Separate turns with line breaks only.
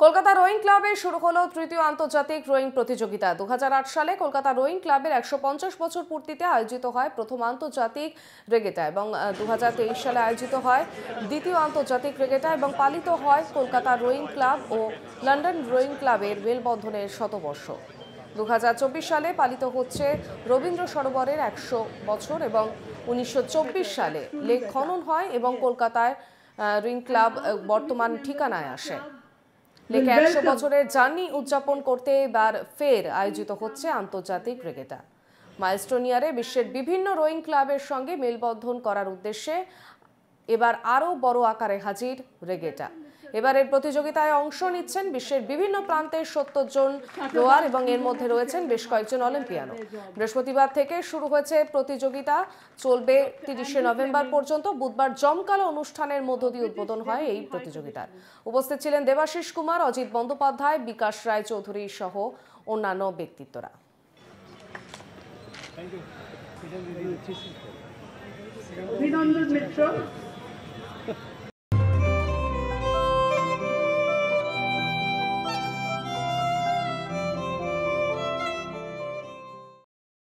Kolkata rowing ক্লাবে শুরু হলো তৃতীয় আন্তর্জাতিক রোয়িং প্রতিযোগিতা। 2008 সালে কলকাতা রোয়িং ক্লাবের 150 বছর পূর্তিতে আয়োজিত হয় প্রথম আন্তর্জাতিক রেগেটা এবং 2023 সালে আয়োজিত হয় দ্বিতীয় আন্তর্জাতিক রেগেটা এবং পালিত হয় কলকাতা রোয়িং ক্লাব ও লন্ডন রোয়িং ক্লাবের মেলবন্ধনের শতবর্ষ। 2024 সালে পালিত হচ্ছে রবীন্দ্র সরোবরের 100 বছর এবং 1924 সালে লেক খনন হয় এবং কলকাতায় রোয়িং ক্লাব বর্তমান ঠিকানায় আসে। লেকে 100 বছরের জার্নি উদযাপন করতে এবার ফের আয়োজিত হচ্ছে আন্তর্জাতিক রেগেটা। মাইলস্টোনিয়ারে বিশ্বের বিভিন্ন রোয়িং ক্লাবের সঙ্গে মেলবন্ধন করার উদ্দেশ্যে এবার আরও বড় আকারে হাজির রেগেটা। এবারের প্রতিযোগিতায় অংশ নিচ্ছেন বিশ্বের বিভিন্ন প্রান্তের 70 জন রোয়ার এবং এর মধ্যে রয়েছেন বেশ কয়েকজন অলিম্পিয়ানও। বৃহস্পতিবার থেকে শুরু হয়েছে প্রতিযোগিতা, চলবে 30শে নভেম্বর পর্যন্ত। বুধবার জমকালো অনুষ্ঠানের মধ্য দিয়ে উদ্বোধন হয় এই প্রতিযোগিতার। উপস্থিত ছিলেন দেবাশিস কুমার, অজিত বন্দ্যোপাধ্যায়, বিকাশ রায় চৌধুরী সহ অন্যান্য ব্যক্তিত্বরা।
অভিনন্দন মিত্র।